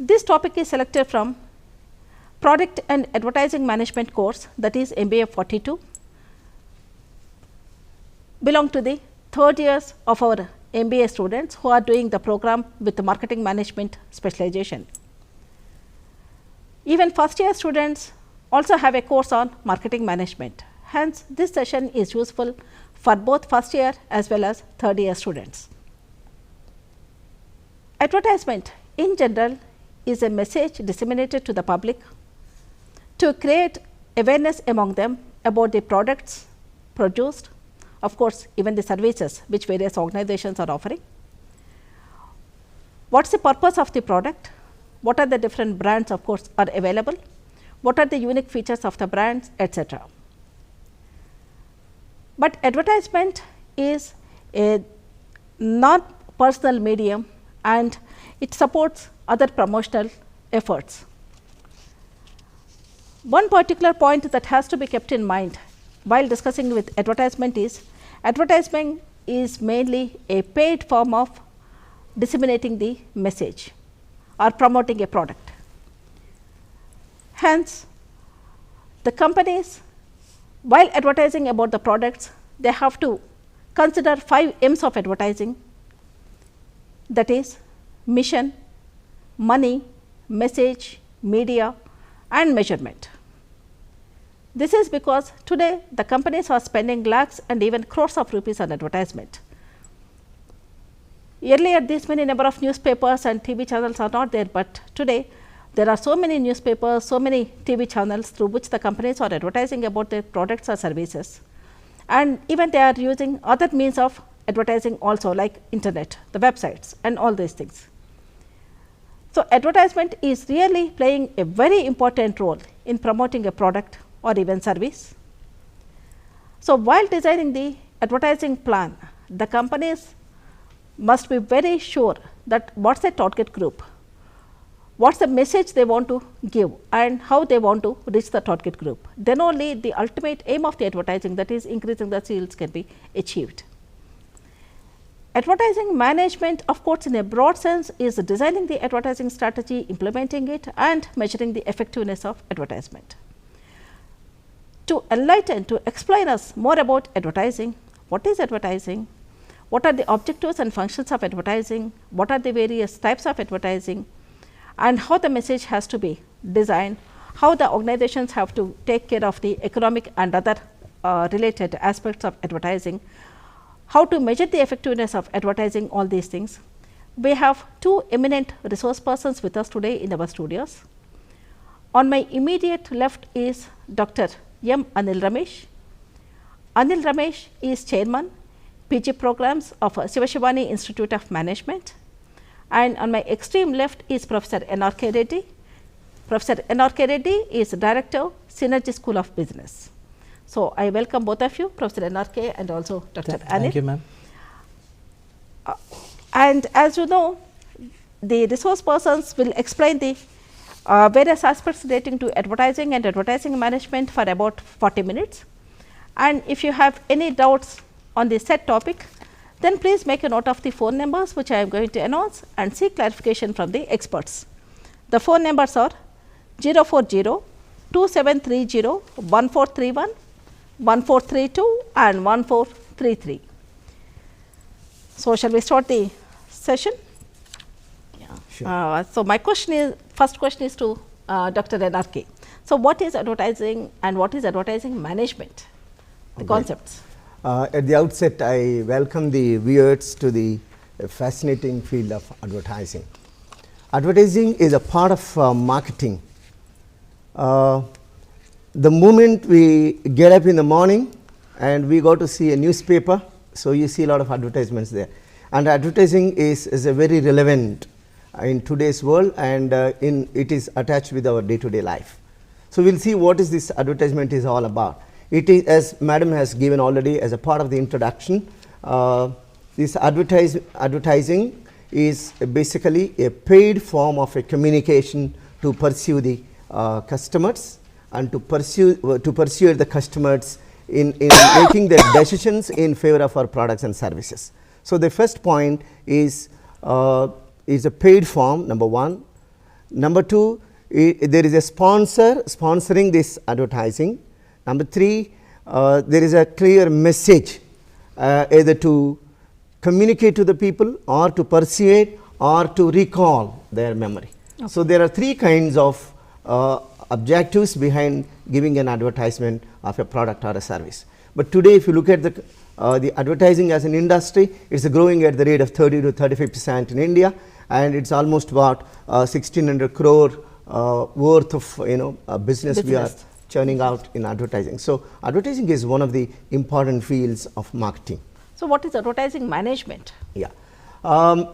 This topic is selected from Product and Advertising Management course, that is MBA 42, belong to the third years of our MBA students who are doing the program with the marketing management specialization. Even first year students also have a course on marketing management. Hence, this session is useful for both first year as well as third year students. Advertisement in general is a message disseminated to the public to create awareness among them about the products produced, of course, even the services which various organizations are offering. What is the purpose of the product? What are the different brands, of course, are available? What are the unique features of the brands, etc. But advertisement is a non-personal medium and it supports other promotional efforts. One particular point that has to be kept in mind while discussing with advertisement is mainly a paid form of disseminating the message or promoting a product. Hence, the companies, while advertising about the products, they have to consider 5 M's of advertising, that is mission, money, message, media and measurement. This is because today the companies are spending lakhs and even crores of rupees on advertisement. Earlier these many number of newspapers and TV channels are not there, but today there are so many newspapers, so many TV channels through which the companies are advertising about their products or services, and even they are using other means of advertising also, like internet, the websites and all these things. So, advertisement is really playing a very important role in promoting a product or even service. So, while designing the advertising plan, the companies must be very sure that what is the target group, what is the message they want to give and how they want to reach the target group. Then only the ultimate aim of the advertising, that is increasing the sales, can be achieved. Advertising management, of course, in a broad sense is designing the advertising strategy, implementing it and measuring the effectiveness of advertisement. To enlighten, to explain us more about advertising, what is advertising, what are the objectives and functions of advertising, what are the various types of advertising and how the message has to be designed, how the organizations have to take care of the economic and other related aspects of advertising, how to measure the effectiveness of advertising, all these things. We have 2 eminent resource persons with us today in our studios. On my immediate left is Dr. M. Anil Ramesh. Anil Ramesh is chairman PG programs of Shivashivani Institute of Management, and on my extreme left is Professor N.R.K. Reddy. Professor N.R.K. Reddy is director, Synergy School of Business. So, I welcome both of you, Professor N.R.K. and also Dr. Anil. Thank you, ma'am. And as you know, the resource persons will explain the various aspects relating to advertising and advertising management for about 40 minutes. And if you have any doubts on the said topic, then please make a note of the phone numbers which I am going to announce and seek clarification from the experts. The phone numbers are 040-2730-1431, 1432 and 1433. So, shall we start the session? Yeah, sure. So, my question is, first question is to Dr. N.R.K. So, what is advertising and what is advertising management, the concepts? At the outset, I welcome the viewers to the fascinating field of advertising. Advertising is a part of marketing. The moment we get up in the morning and we go to see a newspaper, so you see a lot of advertisements there, and advertising is a very relevant in today's world, and it is attached with our day-to-day life. So, we will see what is this advertisement is all about. It is, as madam has given already as a part of the introduction, this advertising is basically a paid form of a communication to pursue the customers and to pursue the customers in making their decisions in favor of our products and services. So, the first point is a paid form, number one. Number 2, there is a sponsor sponsoring this advertising. Number 3, there is a clear message either to communicate to the people or to persuade or to recall their memory. Okay. So, there are 3 kinds of objectives behind giving an advertisement of a product or a service. But today if you look at the advertising as an industry, it is growing at the rate of 30 to 35% in India, and it is almost about 1600 crore worth of business we are churning out in advertising. So, advertising is one of the important fields of marketing. So, what is advertising management? Yeah.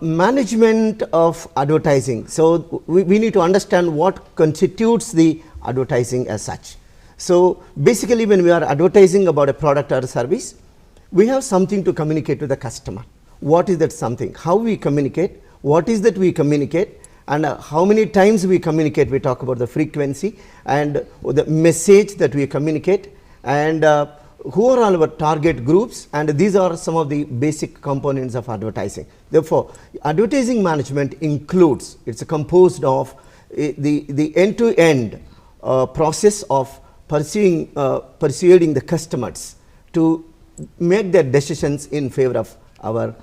Management of advertising. So, we need to understand what constitutes the advertising as such. So, basically when we are advertising about a product or a service, we have something to communicate to the customer. What is that something? How we communicate? What is that we communicate? And how many times we communicate? We talk about the frequency and the message that we communicate, and who are all our target groups, and these are some of the basic components of advertising. Therefore, advertising management includes, it is composed of the end-to-end process of persuading the customers to make their decisions in favor of our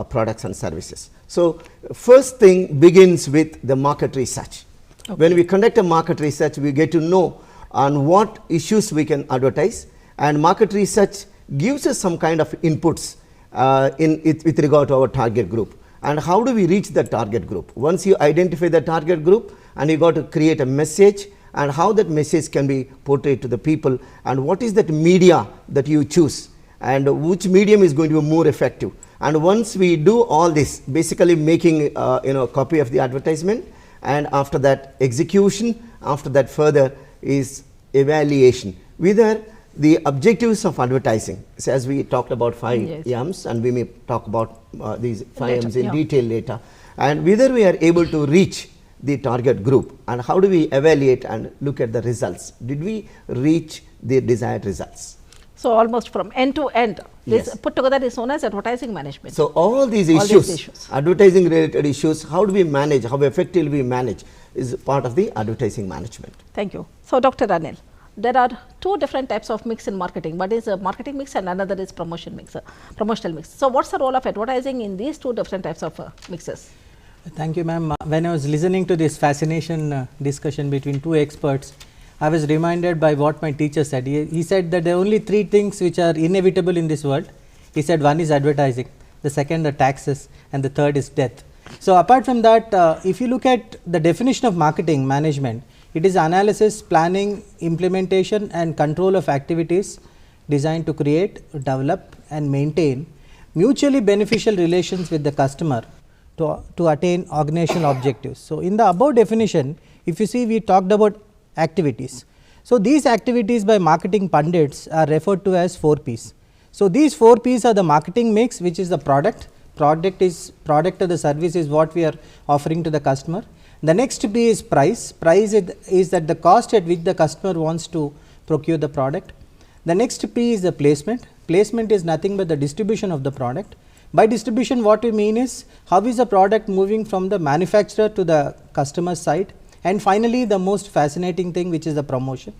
products and services. So, first thing begins with the market research. Okay. When we conduct a market research, we get to know on what issues we can advertise, and market research gives us some kind of inputs with regard to our target group. And how do we reach the target group? Once you identify the target group, and you got to create a message, and how that message can be portrayed to the people, and what is that media that you choose, and which medium is going to be more effective. And once we do all this, basically making a copy of the advertisement, and after that execution, after that further is evaluation, whether the objectives of advertising. So, as we talked about 5 M's, and we may talk about these 5 M's in detail later, and whether we are able to reach the target group, and how do we evaluate and look at the results? Did we reach the desired results? So, almost from end to end, this put together is known as advertising management. So, all these issues, advertising related issues, how do we manage, how effectively we manage is part of the advertising management. Thank you. So, Dr. Anil, there are 2 different types of mix in marketing. One is a marketing mix and another is promotional mix. So, what is the role of advertising in these 2 different types of mixes? Thank you, ma'am. When I was listening to this fascination discussion between 2 experts, I was reminded by what my teacher said. He said that there are only 3 things which are inevitable in this world. He said one is advertising, the second the taxes, and the third is death. So, apart from that, if you look at the definition of marketing management, it is analysis, planning, implementation and control of activities designed to create, develop and maintain mutually beneficial relations with the customer to attain organizational objectives. So, in the above definition, if you see, we talked about activities. So, these activities by marketing pundits are referred to as 4 P's. So, these 4 P's are the marketing mix, which is the product or the service is what we are offering to the customer. The next P is price. Price is that the cost at which the customer wants to procure the product. The next P is the placement. Placement is nothing but the distribution of the product. By distribution, what we mean is how is the product moving from the manufacturer to the customer side. And finally, the most fascinating thing, which is the promotion.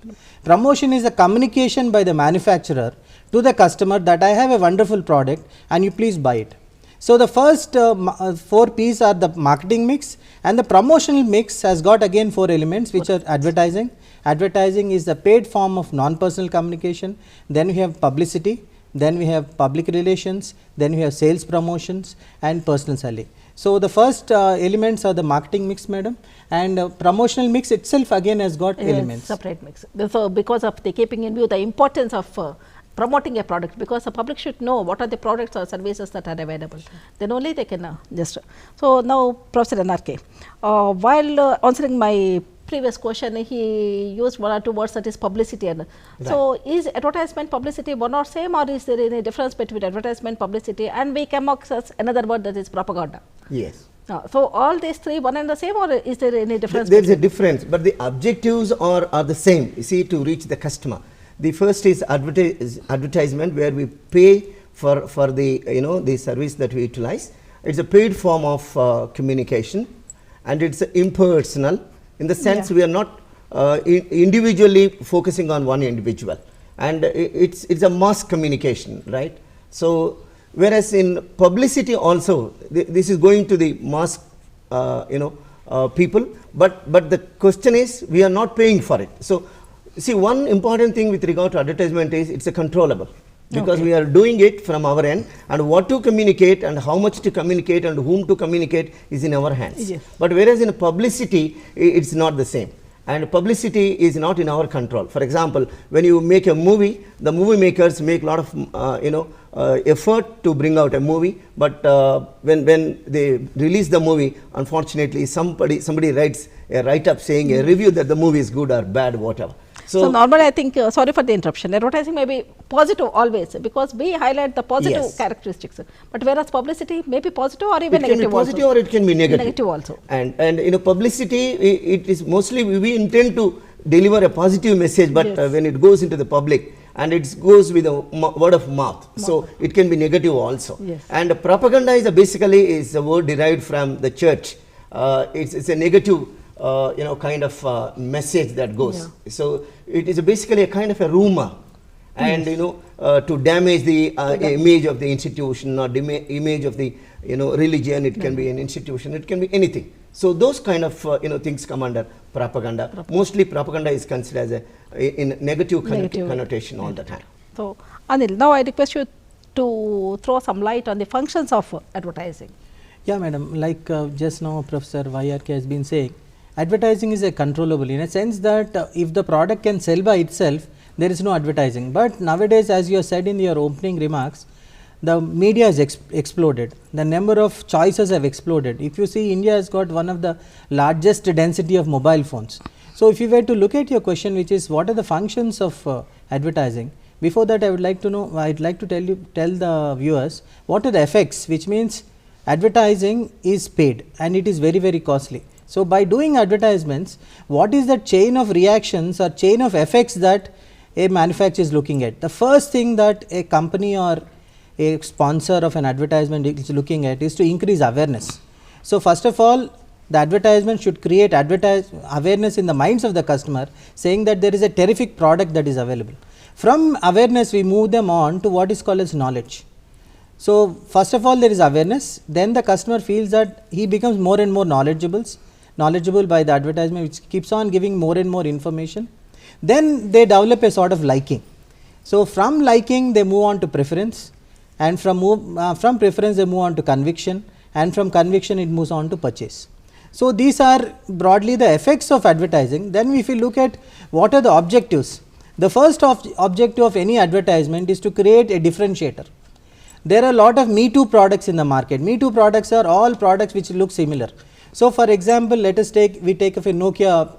Promotion is the communication by the manufacturer to the customer that I have a wonderful product and you please buy it. So, the first 4 P's are the marketing mix, and the promotional mix has got again 4 elements, which are advertising. Advertising is the paid form of non-personal communication. Then we have publicity, then we have public relations, then we have sales promotions and personal selling. So, the first elements are the marketing mix, madam, and promotional mix itself again has got elements. Separate mix. So, because of the keeping in view the importance of promoting a product, because the public should know what are the products or services that are available, then only they can just. So, now Professor NRK, while answering my previous question, he used 1 or 2 words, that is publicity. And so, is advertisement publicity one or same, or is there any difference between advertisement, publicity, and we come across another word, that is propaganda? Yes. So, all these 3 one and the same, or is there any difference? There is a difference, but the objectives are the same, you see, to reach the customer. The first is advertisement, where we pay for the the service that we utilize. It is a paid form of communication, and it is impersonal. in the sense we are not individually focusing on one individual, and it's a mass communication, right? So whereas in publicity also this is going to the mass people, but the question is we are not paying for it. So see, one important thing with regard to advertisement is it's a controllable, because we are doing it from our end, and what to communicate and how much to communicate and whom to communicate is in our hands. Yes. But whereas in publicity it's not the same, and publicity is not in our control. For example, when you make a movie, the movie makers make a lot of effort to bring out a movie, but when they release the movie, unfortunately somebody writes a write-up saying a review that the movie is good or bad, whatever. So normally I think, sorry for the interruption, advertising may be positive always, because we highlight the positive characteristics, but whereas publicity may be positive or even negative. It can be positive also. Or it can be negative. Negative also. And publicity, it is mostly we intend to deliver a positive message, but when it goes into the public, and it goes with a word of mouth, so it can be negative also. Yes. And propaganda is basically is a word derived from the church. It's a negative kind of message that goes. So it is basically a kind of a rumor, and to damage the image of the institution or the image of the religion. It can be an institution, it can be anything. So those kind of things come under propaganda. Mostly propaganda is considered as a negative connotation all the time. So Anil, now I request you to throw some light on the functions of advertising. Yeah, madam, like just now Professor YRK has been saying, advertising is a controllable, in a sense that if the product can sell by itself, there is no advertising. But nowadays, as you have said in your opening remarks, the media has exploded, the number of choices have exploded. If you see, India has got one of the largest density of mobile phones. So if you were to look at your question, which is what are the functions of advertising, before that I would like to know, I would like to tell the viewers what are the effects, which means advertising is paid and it is very, very costly. So by doing advertisements, what is the chain of reactions or chain of effects that a manufacturer is looking at? The first thing that a company or a sponsor of an advertisement is looking at is to increase awareness. So first of all, the advertisement should create awareness in the minds of the customer, saying that there is a terrific product that is available. From awareness, we move them on to what is called as knowledge. So first of all, there is awareness, then the customer feels that he becomes more and more knowledgeable by the advertisement, which keeps on giving more and more information. Then they develop a sort of liking. So from liking, they move on to preference, and from preference they move on to conviction, and from conviction it moves on to purchase. So these are broadly the effects of advertising. Then if you look at what are the objectives, the first objective of any advertisement is to create a differentiator. There are a lot of Me Too products in the market. Me Too products are all products which look similar. So for example, let us take a Nokia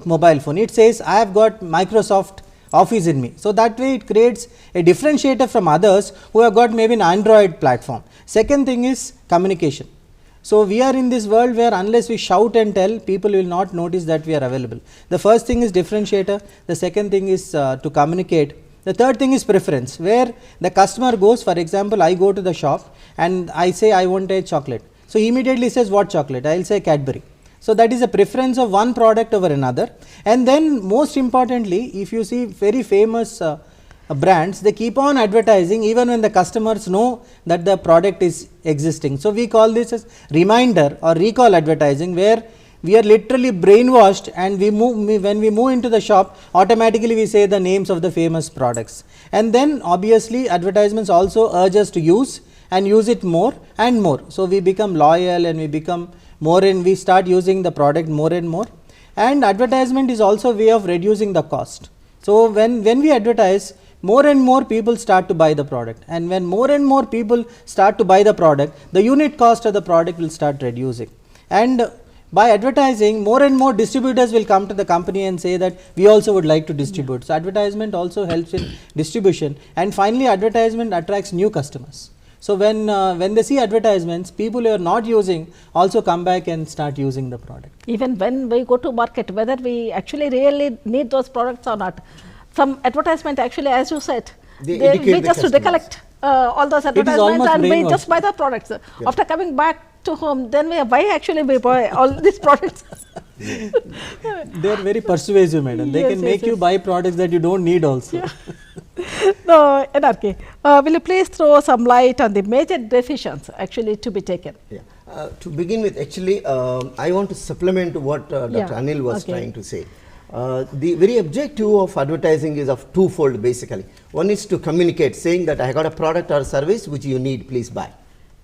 mobile phone. It says I have got Microsoft Office in me. So that way it creates a differentiator from others who have got maybe an Android platform. Second thing is communication. So we are in this world where unless we shout and tell, people will not notice that we are available. The first thing is differentiator. The second thing is to communicate. The third thing is preference, where the customer goes. For example, I go to the shop and I say I want a chocolate. So he immediately says what chocolate? I will say Cadbury. So that is a preference of one product over another. And then most importantly, if you see very famous brands, they keep on advertising even when the customers know that the product is existing. So we call this as reminder or recall advertising, where we are literally brainwashed, and when we move into the shop, automatically we say the names of the famous products. And then obviously advertisements also urge us to use and use it more and more. So we become loyal and we become more, and we start using the product more and more. And advertisement is also a way of reducing the cost. So when we advertise, more and more people start to buy the product, and when more and more people start to buy the product, the unit cost of the product will start reducing. And by advertising, more and more distributors will come to the company and say that we also would like to distribute. So advertisement also helps in distribution. And finally, advertisement attracts new customers. So when they see advertisements, people who are not using also come back and start using the product. Even when we go to market, whether we actually really need those products or not, some advertisement actually, as you said, we just to recollect all those advertisements and we just buy the products. Yeah. After coming back to home, then why actually we buy all these products? They are very persuasive, madam. They Yes, can yes, make you yes. buy products that you don't need also. No, NRK, will you please throw some light on the major decisions actually to be taken? Yeah. To begin with, actually, I want to supplement what Dr. Yeah, Anil was okay. trying to say. The very objective of advertising is of twofold basically. One is to communicate, saying that I got a product or service which you need, please buy.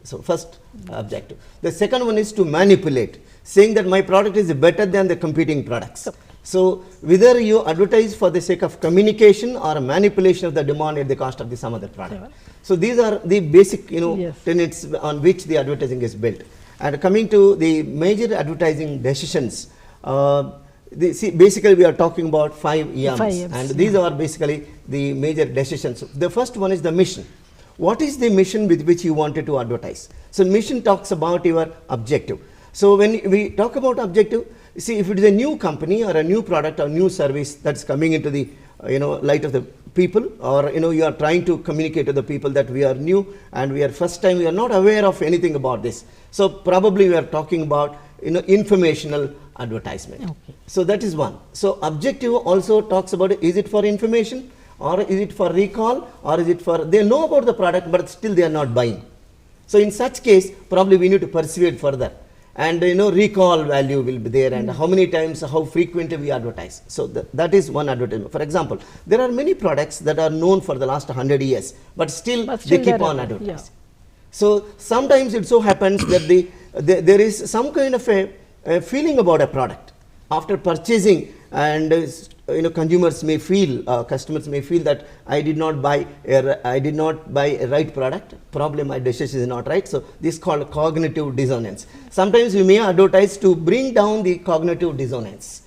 So, first objective. The second one is to manipulate, saying that my product is better than the competing products. So, whether you advertise for the sake of communication or manipulation of the demand at the cost of some other product. So, these are the basic Yes. tenets on which the advertising is built. And coming to the major advertising decisions, basically we are talking about 5 M's, 5 M's, and these are basically the major decisions. The first one is the mission. What is the mission with which you wanted to advertise? So, mission talks about your objective. So, when we talk about objective, see, if it is a new company or a new product or new service that's coming into the light of the people, or you are trying to communicate to the people that we are new and we are first time, we are not aware of anything about this. So, probably we are talking about informational advertisement. Okay. So, that is one. So, objective also talks about, is it for information, or is it for recall, or is it for, they know about the product but still they are not buying. So, in such case, probably we need to persuade further, and recall value will be there, and how many times, how frequently we advertise. So, that is one advertisement. For example, there are many products that are known for the last 100 years, but still they keep on advertising. Yeah. So, sometimes it so happens that there is some kind of a feeling about a product after purchasing, and consumers may feel, customers may feel that I did not buy a right product, probably my decision is not right. So, this is called cognitive dissonance. Sometimes we may advertise to bring down the cognitive dissonance,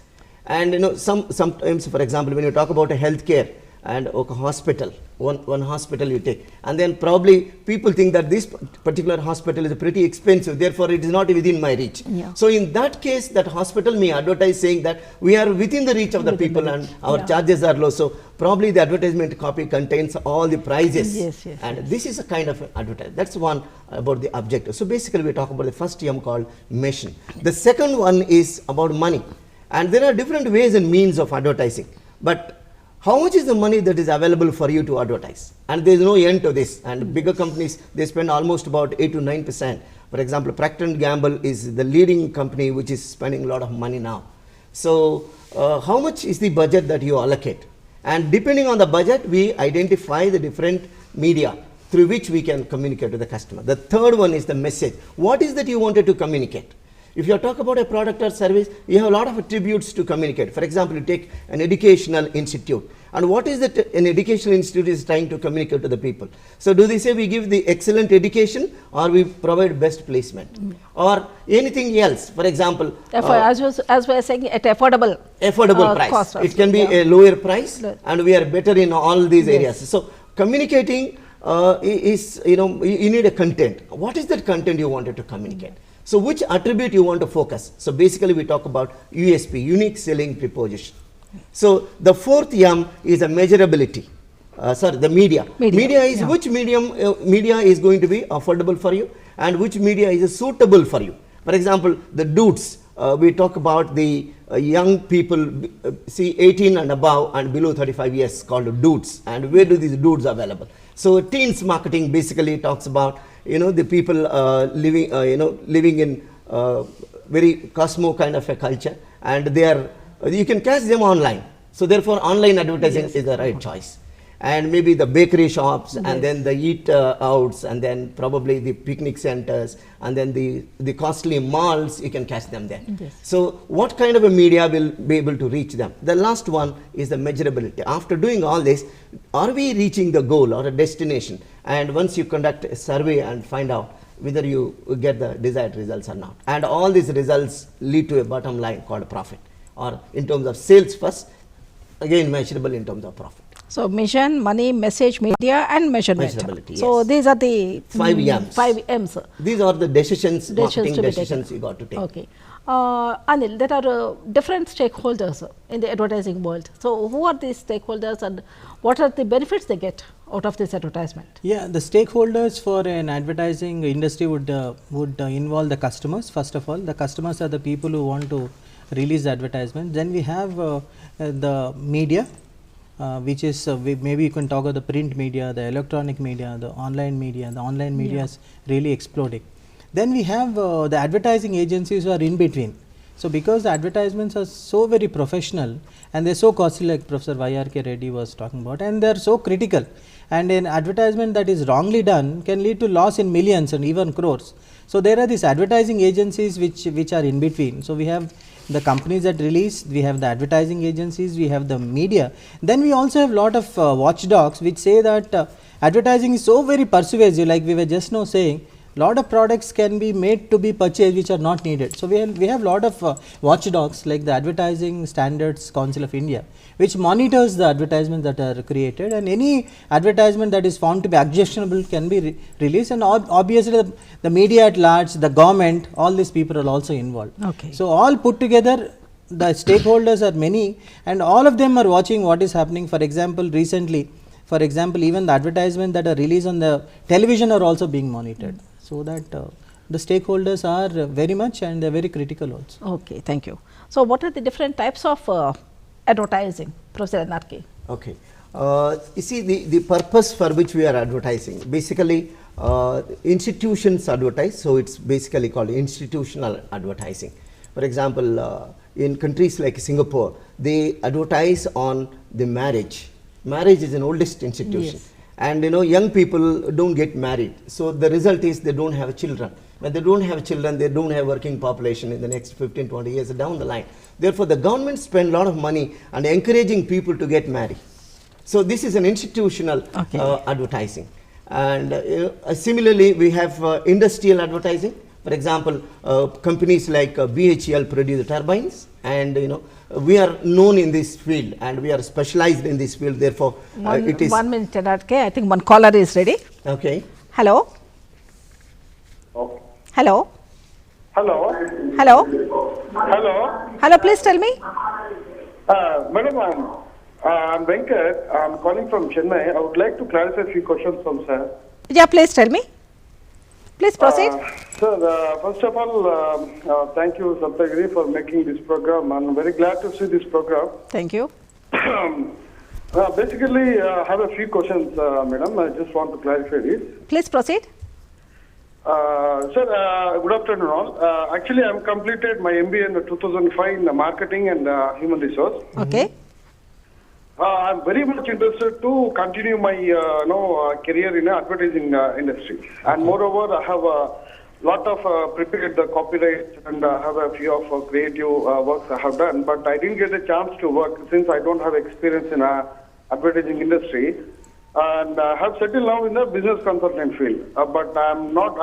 and sometimes, for example, when you talk about a healthcare and a hospital, one hospital you take, and then probably people think that this particular hospital is pretty expensive, therefore it is not within my reach. Yeah. So, in that case, that hospital may advertise saying that we are within the reach of the people and our charges are low. So, probably the advertisement copy contains all the prices, Yes, and this is a kind of advertisement. That's one about the objective. So, basically we talk about the first M called mission. The second one is about money, and there are different ways and means of advertising, but how much is the money that is available for you to advertise? And there is no end to this, and bigger companies, they spend almost about 8 to 9%. For example, Procter & Gamble is the leading company which is spending a lot of money now. So, how much is the budget that you allocate? And depending on the budget, we identify the different media through which we can communicate to the customer. The third one is the message. What is that you wanted to communicate? If you talk about a product or service, you have a lot of attributes to communicate. For example, you take an educational institute, and what is that an educational institute is trying to communicate to the people? So, do they say we give the excellent education, or we provide best placement, or anything else? For example, as we are saying, at affordable price. Cost It can be a lower price, and we are better in all these areas. So, communicating is, you need a content. What is that content you wanted to communicate? So, which attribute you want to focus? So, basically we talk about USP, unique selling proposition. So, the fourth M is a measurability. The media. Media is which media is going to be affordable for you, and which media is suitable for you. For example, the dudes, we talk about the young people, see 18 and above and below 35 years, called dudes, and where do these dudes available? So, teens marketing basically talks about the people living in very cosmo kind of a culture, and they are, you can catch them online. So, therefore, online advertising is the right choice. And maybe the bakery shops, and then the eat outs, and then probably the picnic centers, and then the costly malls, you can catch them there. So, what kind of a media will be able to reach them? The last one is the measurability. After doing all this, are we reaching the goal or a destination? And once you conduct a survey and find out whether you get the desired results or not. And all these results lead to a bottom line called profit, or in terms of sales first, again measurable in terms of profit. So, mission, money, message, media, and measurement. Measurability, so, yes. these are the 5 M's. 5 M's. These are the decisions, marketing to be decisions taken. you got to take. Okay. Anil, there are different stakeholders in the advertising world. So, who are these stakeholders, and what are the benefits they get out of this advertisement? Yeah, the stakeholders for an advertising industry would involve the customers. First of all, the customers are the people who want to release the advertisement. Then we have the media, which is maybe you can talk about the print media, the electronic media, the online media. The online media is really exploding. Then we have the advertising agencies who are in between. So, because the advertisements are so very professional and they are so costly, like Professor Y.R.K. Reddy was talking about, and they are so critical, and an advertisement that is wrongly done can lead to loss in millions and even crores. So, there are these advertising agencies which are in between. So, we have the companies that release, we have the advertising agencies, we have the media. Then we also have lot of watchdogs which say that advertising is so very persuasive, like we were just now saying. Lot of products can be made to be purchased which are not needed. So, we have lot of watchdogs like the Advertising Standards Council of India, which monitors the advertisements that are created, and any advertisement that is found to be objectionable can be released, and obviously the media at large, the government, all these people are also involved. Okay. So, all put together the stakeholders are many, and all of them are watching what is happening. For example, recently, even the advertisements that are released on the television are also being monitored. So, that the stakeholders are very much, and they are very critical also. Okay, thank you. So, what are the different types of advertising, Professor N.R.K.? Okay. You see, the purpose for which we are advertising, basically institutions advertise, so it is basically called institutional advertising. For example, in countries like Singapore, they advertise on the marriage. Marriage is an oldest institution. Yes. And young people don't get married, so the result is they don't have children. When they don't have children, they don't have working population in the next 15-20 years down the line. Therefore, the government spend a lot of money and encouraging people to get married. So, this is an institutional advertising. And similarly, we have industrial advertising. For example, companies like BHEL produce turbines, and we are known in this field and we are specialized in this field. Therefore, it is 1 minute, N.R.K. I think one caller is ready. Okay. Hello. Okay. Hello. Hello. Hello. Hello. Hello. Please tell me. Madam, I'm Venkat. I'm calling from Chennai. I would like to clarify a few questions from sir. Yeah, please tell me. Please proceed. Sir, first of all, thank you, Saptagiri, for making this program. I'm very glad to see this program. Thank you. Basically, I have a few questions, madam. I just want to clarify this. Please proceed. Sir, good afternoon all. Actually, I have completed my MBA in 2005 in marketing and human resource. Okay. I'm very much interested to continue my career in advertising industry, and moreover, I have a lot of prepared the copyright and I have a few of creative works I have done, but I didn't get a chance to work since I don't have experience in advertising industry, and I have settled now in the business consultant field. But I'm not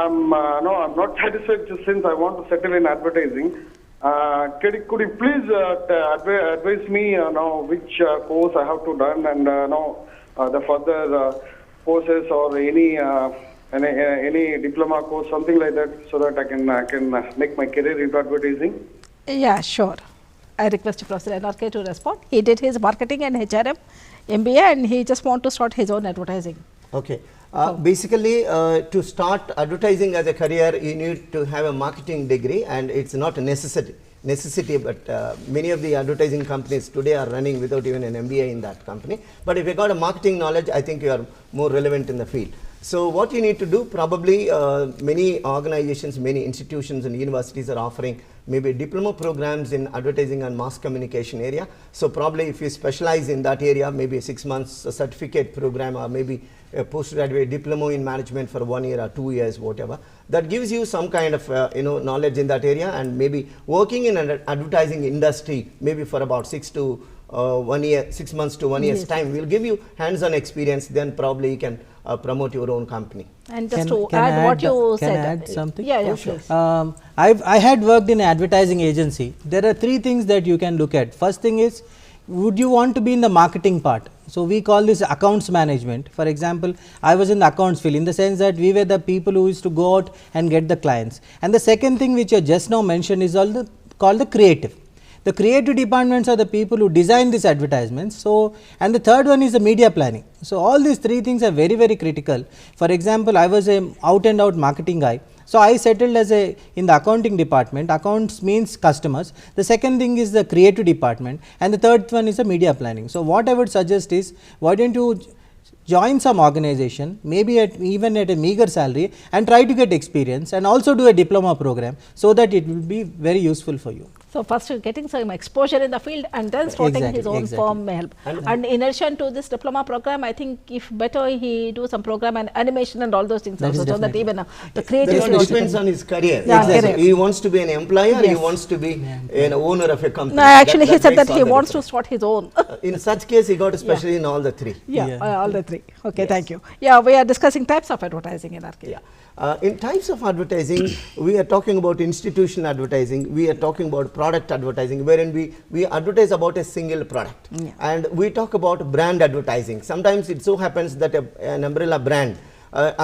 satisfied since I want to settle in advertising. Could you please advise me which course I have to done, and the further courses or any diploma course, something like that, so that I can make my career into advertising? Yeah, sure. I request Professor N.R.K. to respond. He did his marketing and HRM MBA, and he just want to start his own advertising. Okay. Basically, to start advertising as a career, you need to have a marketing degree, and it's not a necessity, but many of the advertising companies today are running without even an MBA in that company. But if you got a marketing knowledge, I think you are more relevant in the field. So, what you need to do, probably many organizations, many institutions and universities are offering maybe diploma programs in advertising and mass communication area. So, probably if you specialize in that area, maybe a 6 months certificate program, or maybe a postgraduate diploma in management for 1 year or 2 years, whatever, that gives you some kind of knowledge in that area, and maybe working in an advertising industry maybe for about 6 months to 1 year's time will give you hands-on experience. Then probably you can promote your own company. And just to add what you said. Can I add something? Yeah, please. I had worked in an advertising agency. There are 3 things that you can look at. First thing is, would you want to be in the marketing part? So, we call this accounts management. For example, I was in the accounts field, in the sense that we were the people who used to go out and get the clients. And the second thing which you just now mentioned is called the creative. The creative departments are the people who design these advertisements. So, and the third one is the media planning. So, all these 3 things are very, very critical. For example, I was a out and out marketing guy. So, I settled as a in the accounting department. Accounts means customers. The second thing is the creative department, and the third one is the media planning. So, what I would suggest is, why don't you join some organization, maybe even at a meager salary, and try to get experience, and also do a diploma program, so that it will be very useful for you. So, first getting some exposure in the field and then starting his own firm may help. And in addition to this diploma program, I think if better he do some program and animation and all those things also, so that even the creative It depends on his career. Yeah, Exactly. He wants to be an employer, he wants to be an owner of a company. No, actually he said that he wants to start his own. In such case, he got especially in all the three. All the three. Okay, thank you. Yeah, we are discussing types of advertising in our case. In types of advertising, we are talking about institutional advertising, we are talking about product advertising, wherein we advertise about a single product. And we talk about brand advertising. Sometimes it so happens that an umbrella brand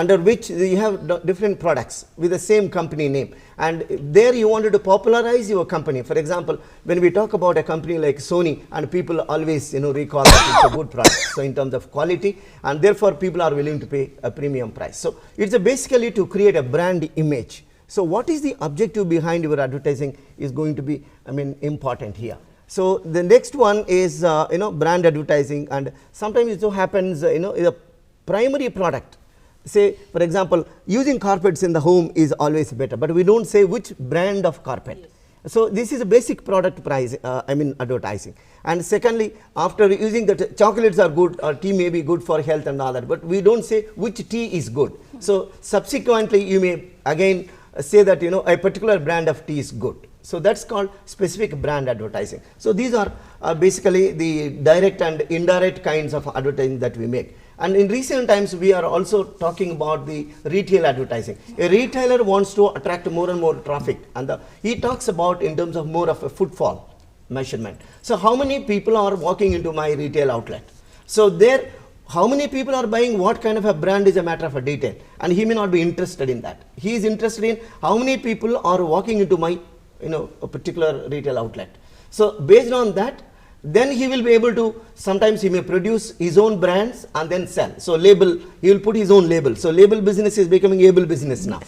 under which you have different products with the same company name, and there you wanted to popularize your company. For example, when we talk about a company like Sony, and people always recall that it's a good product, so in terms of quality, and therefore people are willing to pay a premium price. So it's basically to create a brand image. So what is the objective behind your advertising is going to be important here. So the next one is brand advertising, and sometimes it so happens the primary product. Say, for example, using carpets in the home is always better, but we don't say which brand of carpet. So this is a basic product price, advertising. And secondly, after using that, chocolates are good, or tea may be good for health and all that, but we don't say which tea is good. So subsequently, you may again say that a particular brand of tea is good. So that's called specific brand advertising. So these are basically the direct and indirect kinds of advertising that we make. And in recent times, we are also talking about the retail advertising. A retailer wants to attract more and more traffic, and he talks about in terms of more of a footfall measurement. So how many people are walking into my retail outlet? So there, how many people are buying what kind of a brand is a matter of a detail, and he may not be interested in that. He is interested in how many people are walking into my a particular retail outlet. So based on that, then he will be able to, sometimes he may produce his own brands and then sell. So label, he will put his own label. So label business is becoming able business now.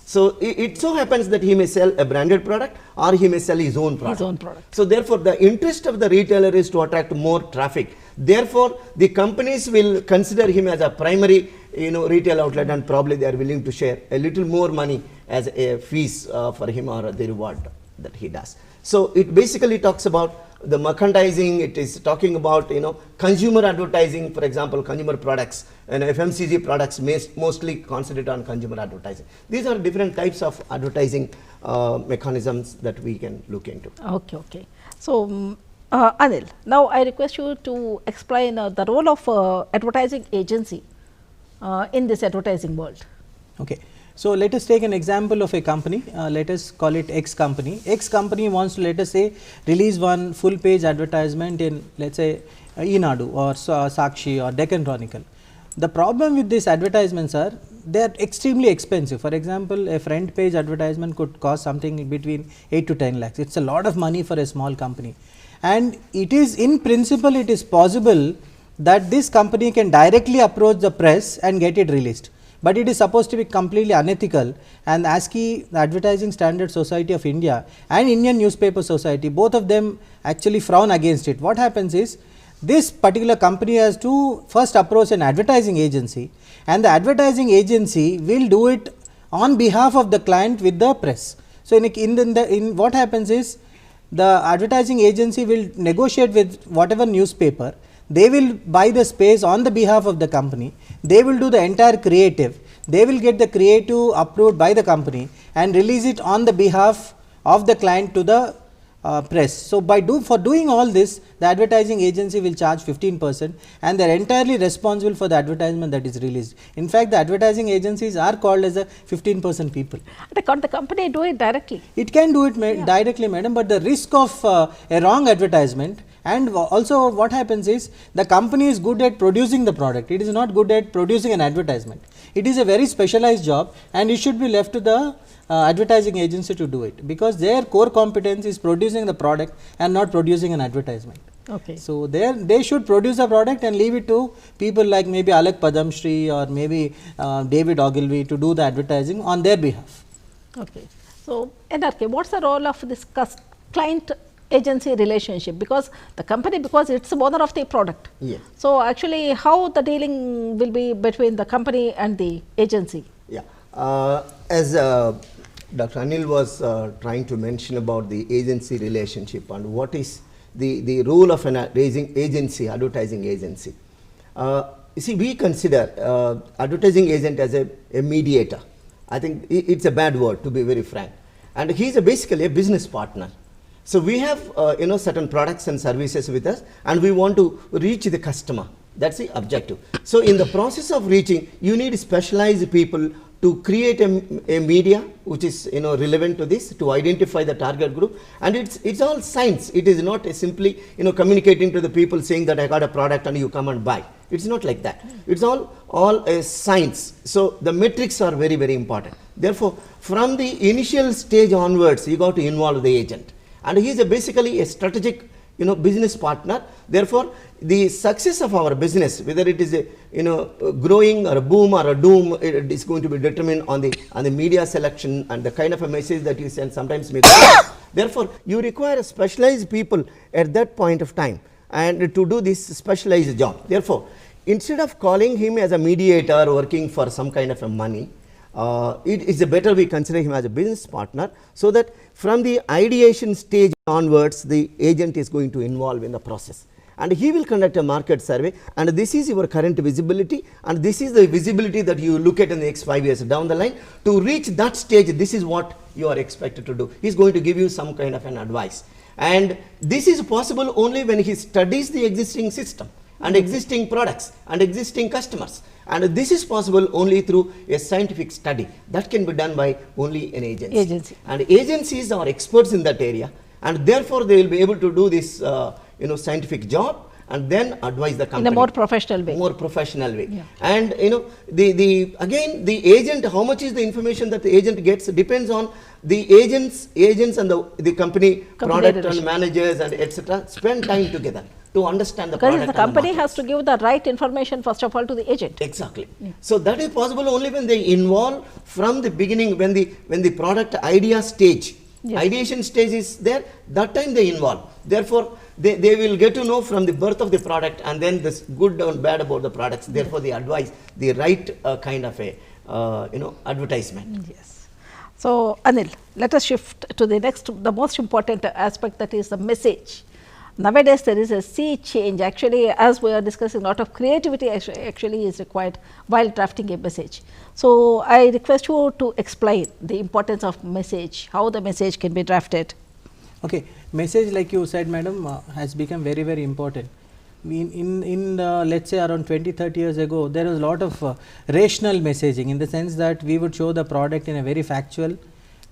So it so happens that he may sell a branded product, or he may sell his own product. So therefore the interest of the retailer is to attract more traffic. Therefore the companies will consider him as a primary retail outlet, and probably they are willing to share a little more money as a fees for him, or the reward that he does. So it basically talks about the merchandising. It is talking about consumer advertising. For example, consumer products and FMCG products mostly concentrate on consumer advertising. These are different types of advertising mechanisms that we can look into. Okay. So Anil, now I request you to explain the role of advertising agency in this advertising world. Okay. So let us take an example of a company, let us call it X company. X company wants to, let us say, release one full page advertisement in, let's say, Enadu or Sakshi or Deccan Chronicle. The problem with these advertisements are, they are extremely expensive. For example, a front page advertisement could cost something between 8 to 10 lakhs. It's a lot of money for a small company. And it is, in principle, it is possible that this company can directly approach the press and get it released. But it is supposed to be completely unethical, and ASCII, the Advertising Standards Society of India, and Indian Newspaper Society, both of them actually frown against it. What happens is, this particular company has to first approach an advertising agency, and the advertising agency will do it on behalf of the client with the press. So in what happens is, the advertising agency will negotiate with whatever newspaper. They will buy the space on the behalf of the company, they will do the entire creative, they will get the creative approved by the company and release it on the behalf of the client to the press. So for doing all this, the advertising agency will charge 15%, and they are entirely responsible for the advertisement that is released. In fact, the advertising agencies are called as a 15% people. Can't the company do it directly? It can do it directly, madam, but the risk of a wrong advertisement. And also what happens is, the company is good at producing the product, it is not good at producing an advertisement. It is a very specialized job, and it should be left to the advertising agency to do it, because their core competence is producing the product and not producing an advertisement. Okay. So they should produce a product and leave it to people like maybe Alak Padamshri or maybe David Ogilvy to do the advertising on their behalf. Okay. So, NRK, what is the role of this client agency relationship? Because the company, because it is the owner of the product. Yes. So, actually how the dealing will be between the company and the agency? Yeah. As Dr. Anil was trying to mention about the agency relationship and what is the role of an agency, advertising agency. You see, we consider advertising agent as a mediator. I think it's a bad word, to be very frank. And he's basically a business partner. So we have certain products and services with us, and we want to reach the customer. That's the objective. So in the process of reaching, you need specialized people to create a media which is relevant to this, to identify the target group, and it's all science. It is not simply communicating to the people saying that I got a product and you come and buy. It's not like that. It's all a science. So the metrics are very, very important. Therefore, from the initial stage onwards, you got to involve the agent, and he is basically a strategic business partner. Therefore, the success of our business, whether it is a growing or a boom or a doom, it is going to be determined on the media selection and the kind of a message that you send. Sometimes make therefore you require specialized people at that point of time and to do this specialized job. Therefore, instead of calling him as a mediator working for some kind of a money, it is better we consider him as a business partner, so that from the ideation stage onwards, the agent is going to involve in the process, and he will conduct a market survey, and this is your current visibility, and this is the visibility that you look at in the next 5 years down the line. To reach that stage, this is what you are expected to do. He is going to give you some kind of an advice, and this is possible only when he studies the existing system and existing products and existing customers, and this is possible only through a scientific study that can be done by only an agency. And agencies are experts in that area, and therefore they will be able to do this scientific job and then advise the company in a more professional way. Yeah. And again the agent, how much is the information that the agent gets depends on the agents and the company product and managers and etc. spend time together to understand the product. Because the company has to give the right information first of all to the agent. Exactly. Yeah. So that is possible only when they involve from the beginning, when the product idea stage, ideation stage is there, that time they involve. Therefore, they will get to know from the birth of the product and then this good and bad about the products. Therefore, they advise the right kind of a advertisement. Yes. So Anil, let us shift to the most important aspect, that is the message. Nowadays there is a sea change. Actually, as we are discussing, a lot of creativity actually is required while drafting a message. So I request you to explain the importance of message, how the message can be drafted. Okay, message, like you said, madam, has become very, very important. In let's say around 20-30 years ago, there was a lot of rational messaging, in the sense that we would show the product in a very factual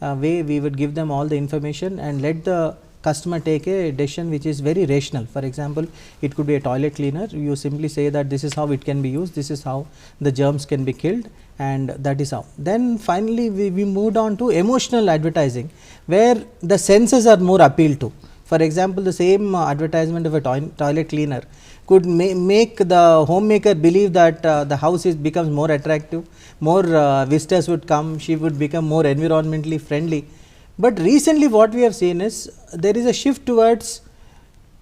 way. We would give them all the information and let the customer take a decision which is very rational. For example, it could be a toilet cleaner. You simply say that this is how it can be used, this is how the germs can be killed, and that is how. Then finally we moved on to emotional advertising, where the senses are more appealed to. For example, the same advertisement of a toilet cleaner could make the homemaker believe that the house becomes more attractive, more visitors would come, she would become more environmentally friendly. But recently what we have seen is there is a shift towards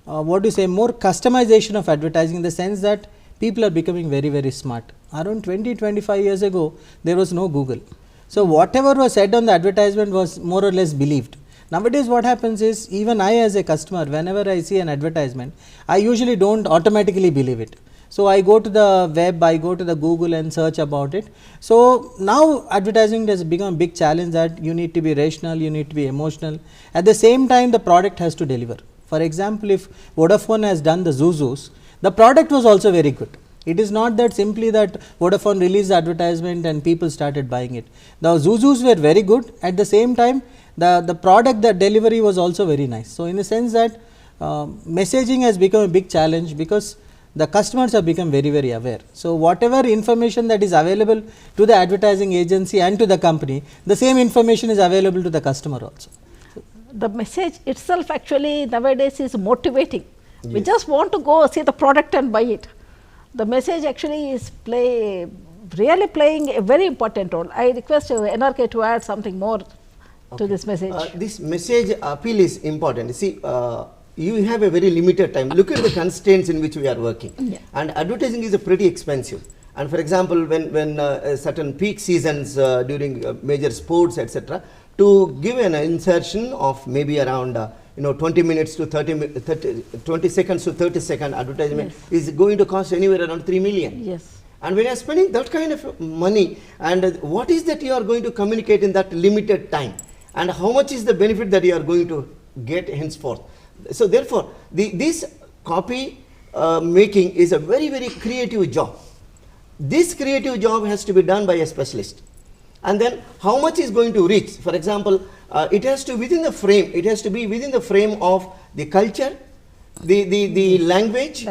more customization of advertising, in the sense that people are becoming very, very smart. Around 20-25 years ago, there was no Google. So whatever was said on the advertisement was more or less believed. Nowadays what happens is, even I as a customer, whenever I see an advertisement, I usually don't automatically believe it. So I go to the web, I go to the Google and search about it. So now advertising has become a big challenge, that you need to be rational, you need to be emotional. At the same time, the product has to deliver. For example, if Vodafone has done the Zuzus, the product was also very good. It is not that simply that Vodafone released the advertisement and people started buying it. The Zuzus were very good. At the same time, the product, the delivery was also very nice. So in the sense that messaging has become a big challenge, because the customers have become very, very aware. So whatever information that is available to the advertising agency and to the company, the same information is available to the customer also. The message itself actually nowadays is motivating. Yes. We just want to go see the product and buy it. The message actually is really playing a very important role. I request NRK to add something more to this message? This message appeal is important. See, you have a very limited time. Look at the constraints in which we are working. Yeah. And advertising is a pretty expensive. And for example, when certain peak seasons during major sports, etc., to give an insertion of maybe around 20 minutes to 20 seconds to 30 second advertisement is going to cost anywhere around 3 million. Yes. And when you are spending that kind of money, and what is that you are going to communicate in that limited time, and how much is the benefit that you are going to get henceforth? So therefore, this copy making is a very, very creative job. This creative job has to be done by a specialist. And then how much is going to reach? For example, it has to within the frame. It has to be within the frame of the culture, the language.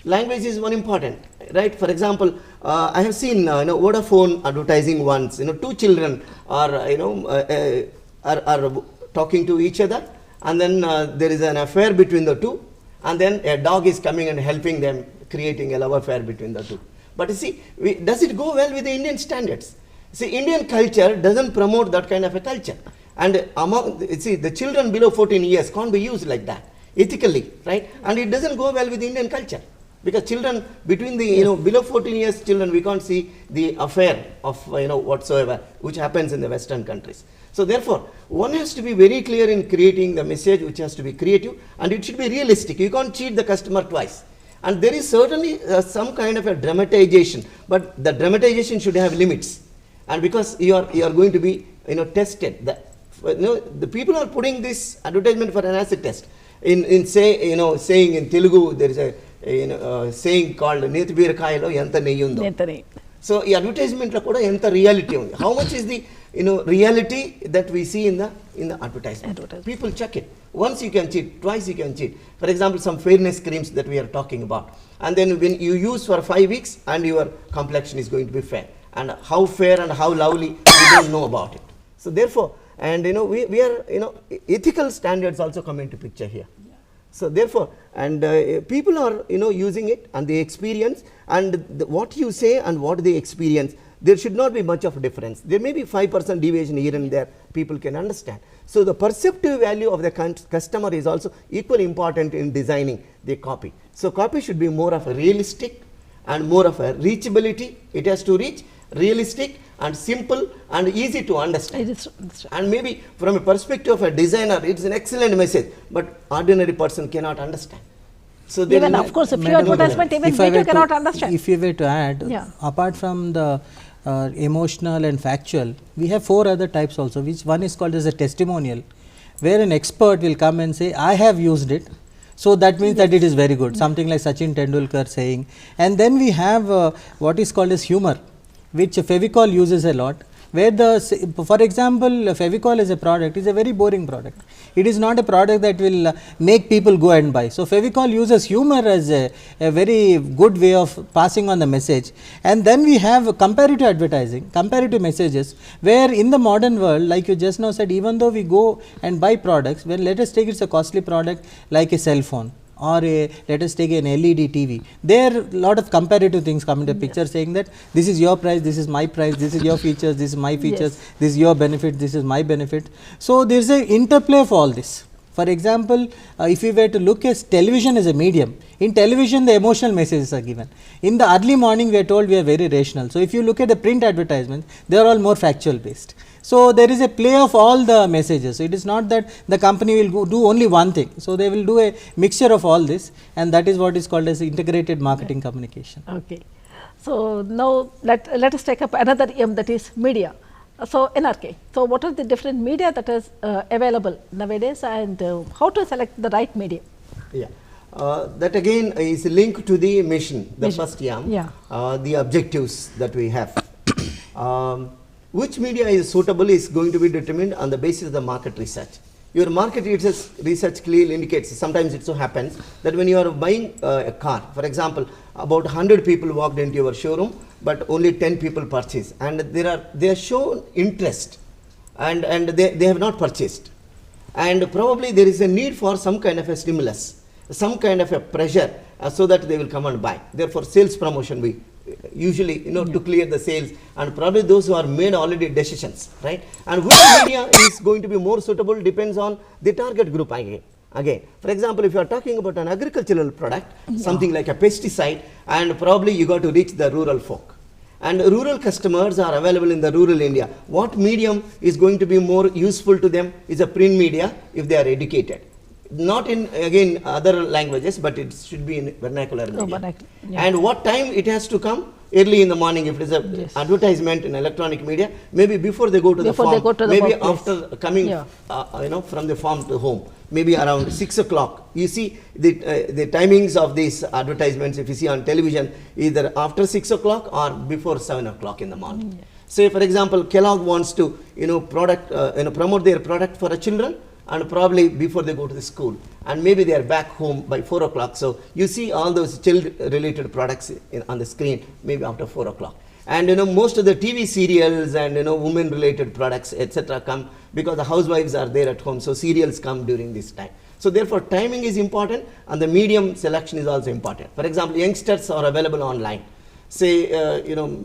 Language is one important, right? For example, I have seen Vodafone advertising once. Two children are are talking to each other, and then there is an affair between the two, and then a dog is coming and helping them, creating a love affair between the two. But you see, does it go well with the Indian standards? See, Indian culture doesn't promote that kind of a culture. And the children below 14 years can't be used like that, ethically, right? And it doesn't go well with Indian culture. Because children between the, below 14 years children, we can't see the affair of, whatsoever, which happens in the Western countries. So therefore, one has to be very clear in creating the message, which has to be creative, and it should be realistic. You can't cheat the customer twice. And there is certainly some kind of a dramatization, but the dramatization should have limits. And because you are going to be tested, the people are putting this advertisement for an acid test. Saying in Telugu, there is a saying called Neti Beerakaayalo Enta Neyyi Undo. So the advertisement la kuda enta reality undi. How much is the reality that we see in the advertisement? People check it. Once you can cheat, twice you can cheat. For example, some fairness creams that we are talking about, and then when you use for 5 weeks, and your complexion is going to be fair. And how fair and how lovely, we don't know about it. So therefore, and we are ethical standards also come into picture here. So therefore, and people are using it, and they experience, and what you say and what they experience, there should not be much of a difference. There may be 5% deviation here and there, people can understand. So the perceptive value of the customer is also equally important in designing the copy. So copy should be more of a realistic and more of a reachability. It has to reach, realistic and simple and easy to understand. And maybe from a perspective of a designer, it's an excellent message, but ordinary person cannot understand. So even of course, if your advertisement, even video cannot understand. If you were to add, apart from the emotional and factual, we have 4 other types also, which one is called as a testimonial, where an expert will come and say, I have used it. So that means that it is very good, something like Sachin Tendulkar saying. And then we have what is called as humor, which Fevicol uses a lot, where for example, Fevicol as a product is a very boring product. It is not a product that will make people go and buy. So Fevicol uses humor as a very good way of passing on the message. And then we have comparative advertising, comparative messages, where in the modern world, like you just now said, even though we go and buy products, well, let us take it's a costly product like a cell phone, or let us take an LED TV. There a lot of comparative things come into picture, saying that this is your price, this is my price, this is your features, this is my features, this is your benefit, this is my benefit. So there is an interplay of all this. For example, if we were to look at television as a medium, in television the emotional messages are given. In the early morning we are told we are very rational. So if you look at the print advertisements, they are all more factual based. So there is a play of all the messages. It is not that the company will do only one thing. So they will do a mixture of all this, and that is what is called as integrated marketing communication. Okay. So now let us take up another M, that is media. So NRK. So what are the different media that is available nowadays, and how to select the right media? Yeah. That again is linked to the mission, the first YAM, the objectives that we have. Which media is suitable is going to be determined on the basis of the market research. Your market research clearly indicates, sometimes it so happens that when you are buying a car, for example, about 100 people walked into your showroom, but only 10 people purchased, and they are shown interest, and they have not purchased. And probably there is a need for some kind of a stimulus, some kind of a pressure, so that they will come and buy. Therefore, sales promotion we usually to clear the sales, and probably those who are made already decisions, right? And which media is going to be more suitable depends on the target group again. For example, if you are talking about an agricultural product, something like a pesticide, and probably you got to reach the rural folk. And rural customers are available in the rural India. What medium is going to be more useful to them is a print media if they are educated. Not in, again, other languages, but it should be in vernacular media. And what time it has to come? Early in the morning. If it is a advertisement in electronic media, maybe before they go to the farm, maybe after coming from the farm to home, maybe around 6 o'clock. You see the timings of these advertisements, if you see on television, either after 6 o'clock or before 7 o'clock in the morning. Say, for example, Kellogg wants to promote their product for the children, and probably before they go to the school, and maybe they are back home by 4 o'clock. So you see all those child related products on the screen maybe after 4 o'clock. And most of the TV serials and women related products, etc., come because the housewives are there at home, so serials come during this time. So therefore timing is important, and the medium selection is also important. For example, youngsters are available online, say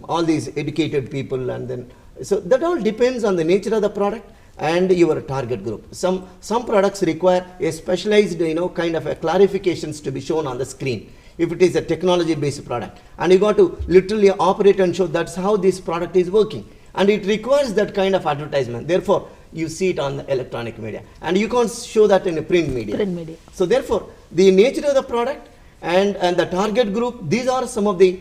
all these educated people, and then so that all depends on the nature of the product and your target group. Some products require a specialized kind of a clarifications to be shown on the screen if it is a technology based product, and you got to literally operate and show that's how this product is working, and it requires that kind of advertisement. Therefore you see it on the electronic media, and you can't show that in a print media. So therefore the nature of the product and the target group, these are some of the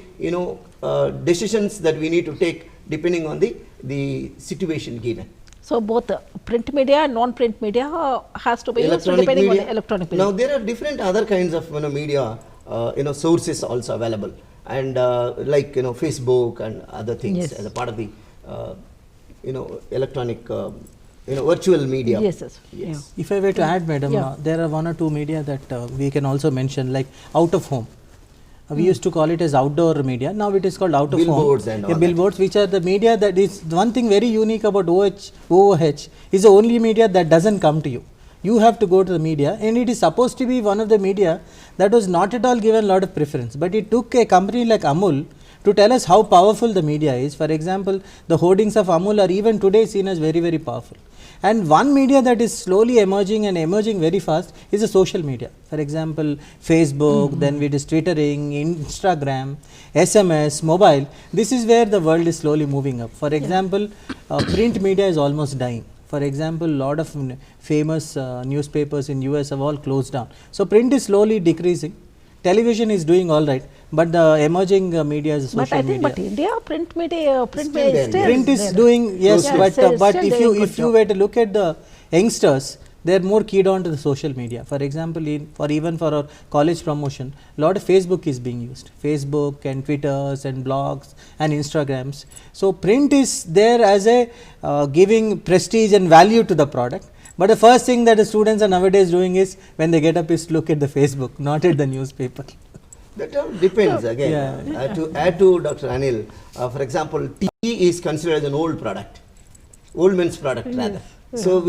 decisions that we need to take depending on the situation given. So both print media and non-print media has to be used depending on the electronic media. Now there are different other kinds of media sources also available, and like Facebook and other things as a part of the electronic virtual media. Yes. If I were to add, madam, there are one or two media that we can also mention, like out of home. We used to call it as outdoor media. Now it is called out of billboards home. And all billboards, which are the media that is one thing very unique about OOH is the only media that doesn't come to you. You have to go to the media, and it is supposed to be one of the media that was not at all given a lot of preference. But it took a company like Amul to tell us how powerful the media is. For example, the hoardings of Amul are even today seen as very, very powerful. And one media that is slowly emerging and emerging very fast is the social media. For example, Facebook, then it is Twittering, Instagram, SMS, mobile. This is where the world is slowly moving up. For example, print media is almost dying. For example, a lot of famous newspapers in US have all closed down. So print is slowly decreasing. Television is doing all right, but the emerging media is social media. But India print media is still print is doing, yes, but if you were to look at the youngsters, they are more keyed on to the social media. For example, even for our college promotion, a lot of Facebook is being used. Facebook and Twitters and blogs and Instagrams. So print is there as a giving prestige and value to the product. But the first thing that the students are nowadays doing is when they get up is to look at the Facebook, not at the newspaper. That all depends again. To add to Dr. Anil, for example, tea is considered as an old product, old men's product rather. So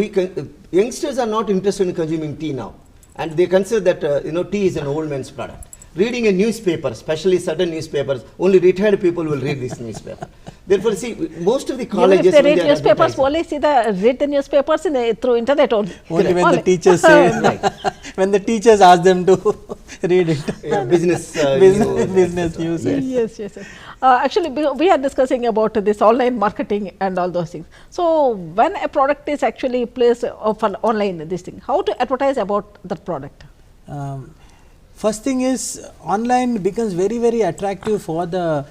youngsters are not interested in consuming tea now, and they consider that tea is an old men's product. Reading a newspaper, especially certain newspapers, only retired people will read this newspaper. Therefore, see, most of the colleges, they read newspapers, only read the newspapers through internet only. Only when the teachers say, when the teachers ask them to read it. Business news. Yes. Actually, we are discussing about this online marketing and all those things. So when a product is actually placed for online, this thing, how to advertise about that product? First thing is, online becomes very, very attractive for the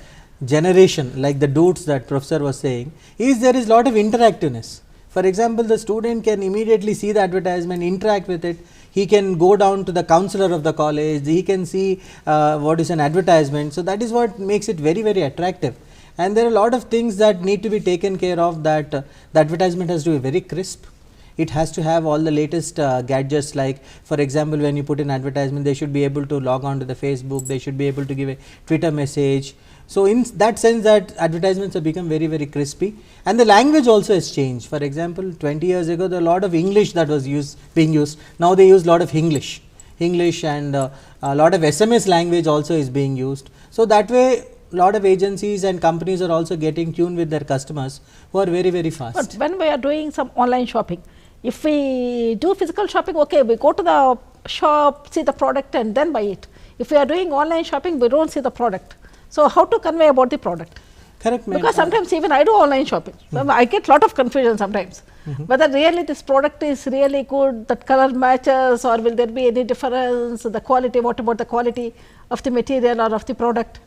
generation, like the dudes that professor was saying, is there is lot of interactiveness. For example, the student can immediately see the advertisement, interact with it. He can go down to the counselor of the college, he can see what is an advertisement. So that is what makes it very, very attractive. And there are a lot of things that need to be taken care of, that the advertisement has to be very crisp. It has to have all the latest gadgets, like for example, when you put in advertisement, they should be able to log on to the Facebook, they should be able to give a Twitter message. So in that sense, that advertisements have become very, very crispy, and the language also has changed. For example, 20 years ago, there was a lot of English that was being used. Now they use a lot of English and a lot of SMS language also is being used. So that way lot of agencies and companies are also getting tuned with their customers who are very, very fast. But when we are doing some online shopping, if we do physical shopping, okay, we go to the shop, see the product and then buy it. If we are doing online shopping, we don't see the product. So how to convey about the product? Correct, ma'am. Because sometimes even I do online shopping, so I get lot of confusion sometimes. Whether really this product is really good, that color matches, or will there be any difference, the quality, what about the quality of the material or of the product?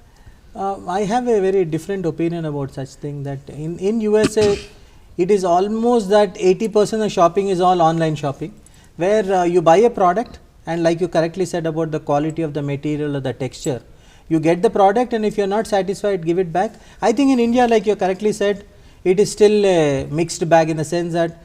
I have a very different opinion about such thing, that in USA it is almost that 80% of shopping is all online shopping, where you buy a product and like you correctly said about the quality of the material or the texture, you get the product and if you are not satisfied, give it back. I think in India, like you correctly said, it is still a mixed bag in the sense that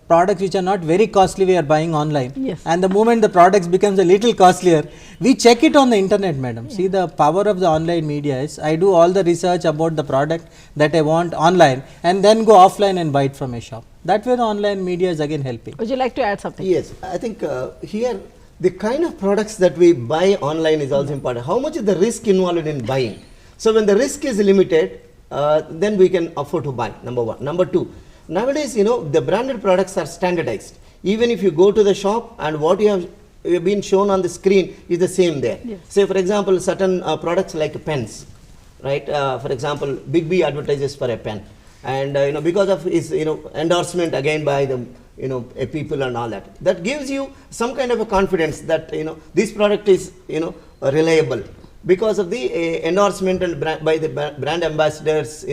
products which are not very costly we are buying online. Yes. And the moment the products becomes a little costlier, we check it on the internet, madam. See, the power of the online media is I do all the research about the product that I want online and then go offline and buy it from a shop. That way the online media is again helping. Would you like to add something? Yes, I think here the kind of products that we buy online is also important. How much is the risk involved in buying? So when the risk is limited, then we can afford to buy, number one. Number two, nowadays, the branded products are standardized. Even if you go to the shop and what you have been shown on the screen is the same there. Yes. Say for example, certain products like pens, right? For example, Big B advertises for a pen. And because of his endorsement again by the people and all that gives you some kind of a confidence that this product is reliable because of the endorsement and by the brand ambassadors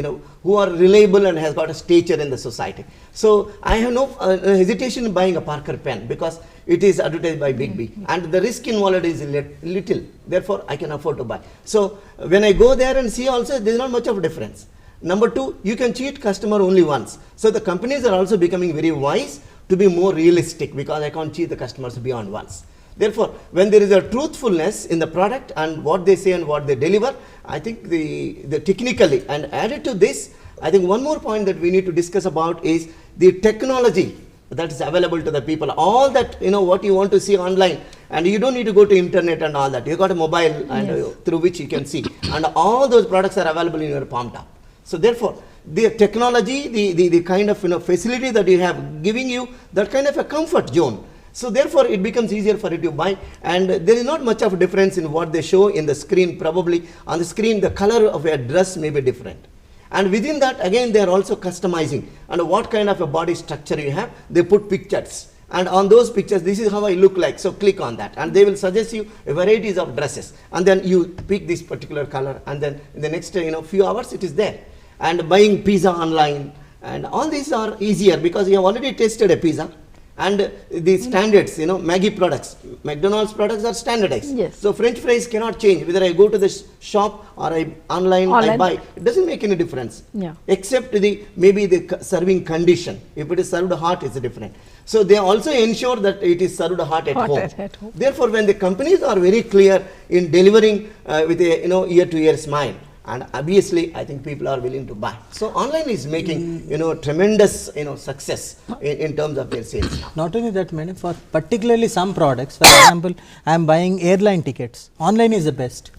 who are reliable and has got a stature in the society. So I have no hesitation in buying a Parker pen because it is advertised by Big B and the risk involved is little, therefore I can afford to buy. So when I go there and see also, there is not much of a difference. Number two, you can cheat customer only once. So the companies are also becoming very wise to be more realistic because I can't cheat the customers beyond once. Therefore, when there is a truthfulness in the product and what they say and what they deliver, I think the technically, and added to this, I think one more point that we need to discuss about is the technology that is available to the people. All that, what you want to see online, and you don't need to go to internet and all that. You got a mobile and through which you can see, and all those products are available in your palm top. So therefore, the technology, the kind of facility that you have giving you that kind of a comfort zone. So therefore, it becomes easier for you to buy, and there is not much of a difference in what they show in the screen. Probably on the screen, the color of a dress may be different, and within that again they are also customizing. And what kind of a body structure you have, they put pictures. And on those pictures, this is how I look like, so click on that and they will suggest you a varieties of dresses, and then you pick this particular color, and then in the next few hours it is there. And buying pizza online and all these are easier because you have already tasted a pizza, and the standards, Maggi products, McDonald's products are standardized. Yes. So French fries cannot change whether I go to the shop or I online I buy. It doesn't make any difference. Yeah. Except maybe the serving condition. If it is served hot, it's different. So they also ensure that it is served hot at home. Therefore, when the companies are very clear in delivering with a ear-to-ear smile, and obviously I think people are willing to buy. So online is making tremendous success in terms of their sales. Not only that, madam, for particularly some products, for example, I am buying airline tickets. Online is the best.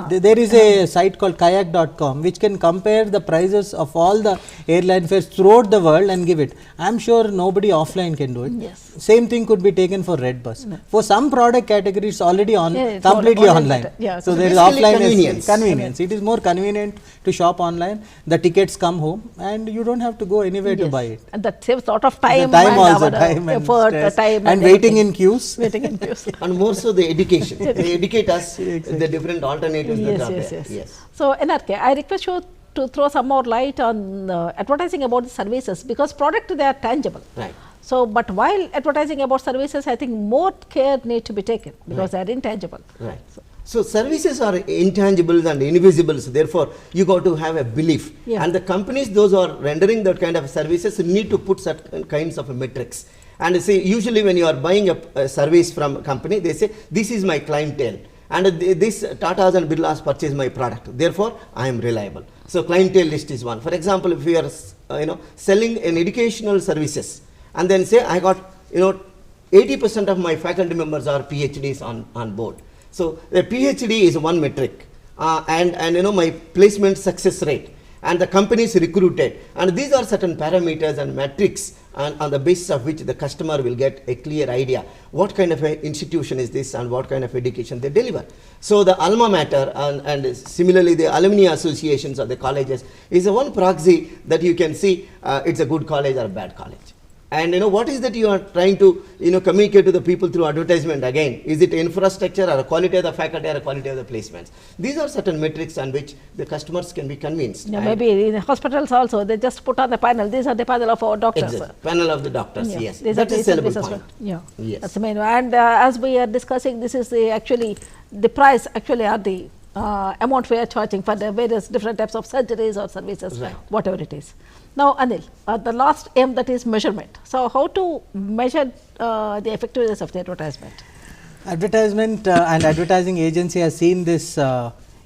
There is a site called kayak.com which can compare the prices of all the airline fares throughout the world and give it. I am sure nobody offline can do it. Yes. Same thing could be taken for Red Bus. No. For some product categories already it's completely online. Yeah, so there is offline convenience. It is more convenient to shop online. The tickets come home and you don't have to go anywhere to buy it. And that saves a lot of time, effort, and waiting in queues. And more so the education. They educate us the different alternatives that are there. Yes. So NRK, I request you to throw some more light on advertising about the services, because product they are tangible. Right. So, but while advertising about services, I think more care need to be taken because they are intangible. Right. So services are intangible and invisible. So therefore, you got to have a belief. Yeah. And the companies, those who are rendering that kind of services, need to put certain kinds of metrics. And say, usually when you are buying a service from a company, they say, this is my clientele. And this Tatas and Birlas purchase my product. Therefore, I am reliable. So clientele list is one. For example, if we are selling an educational services, and then say I got 80% of my faculty members are PhDs on board. So the PhD is one metric. and you know, my placement success rate, and the company is recruited, and these are certain parameters and metrics on the basis of which the customer will get a clear idea what kind of a institution is this and what kind of education they deliver. So the alma mater and similarly the alumni associations or the colleges is a one proxy that you can see it's a good college or a bad college. And you know, what is that you are trying to, you know, communicate to the people through advertisement again? Is it infrastructure or a quality of the faculty or a quality of the placements? These are certain metrics on which the customers can be convinced. Yeah, maybe in hospitals also, they just put on the panel, these are the panel of our doctors. Exactly. Panel of the doctors, Yeah. yes. These That are is the sellable services point. Yeah, Yes. that's the main one. And as we are discussing, this is the actually, the price actually are the amount we are charging for the various different types of surgeries or services, Right. whatever it is. Now, Anil, the last aim, that is measurement. So, how to measure the effectiveness of the advertisement? Advertisement and advertising agency has seen this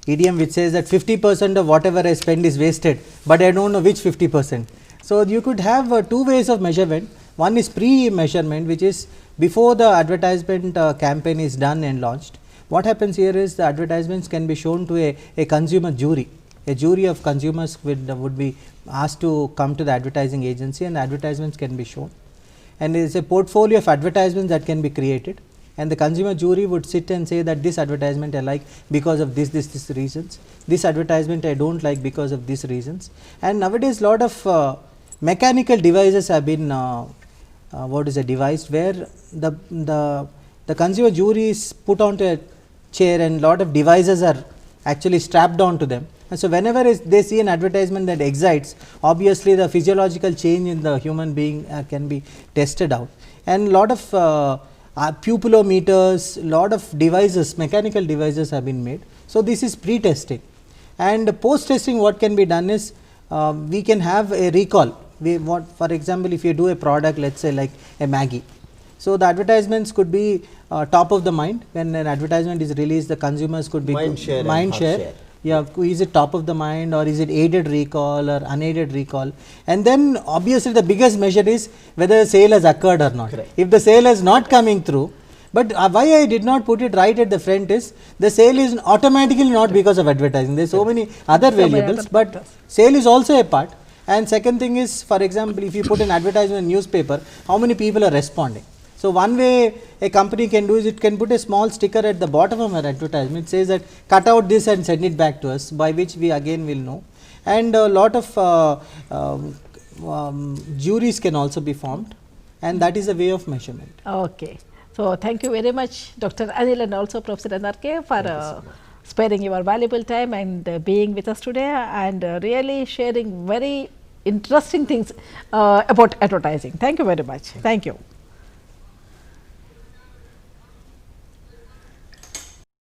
idiom which says that 50% of whatever I spend is wasted, but I don't know which 50%. So, you could have two ways of measurement. One is pre-measurement, which is before the advertisement campaign is done and launched. What happens here is the advertisements can be shown to a consumer jury. A jury of consumers would be asked to come to the advertising agency, and advertisements can be shown. And there is a portfolio of advertisements that can be created, and the consumer jury would sit and say that this advertisement I like because of this reasons, this advertisement I don't like because of these reasons. And nowadays lot of mechanical devices have been devised where the consumer jury is put onto a chair and lot of devices are actually strapped onto them. And so, whenever they see an advertisement that excites, obviously the physiological change in the human being can be tested out, and lot of pupilometers, lot of devices, mechanical devices have been made. So, this is pre-testing, and post-testing what can be done is we can have a recall. For example, if you do a product, let us say like a Maggi. So, the advertisements could be top of the mind. When an advertisement is released, the consumers could be mind share. Yeah, is it top of the mind, or is it aided recall or unaided recall? And then obviously the biggest measure is whether the sale has occurred or not. Correct. If the sale is not coming through, but why I did not put it right at the front is the sale is automatically not because of advertising. There are so many other variables, but sale is also a part. And second thing is, for example, if you put an advertisement in newspaper, how many people are responding? So, one way a company can do is it can put a small sticker at the bottom of an advertisement. It says that cut out this and send it back to us, by which we again will know. And a lot of juries can also be formed, and that is a way of measurement. Okay. So, thank you very much, Dr. Anil, and also Professor NRK for sparing your valuable time and being with us today, and really sharing very interesting things about advertising. Thank you very much. Thank you.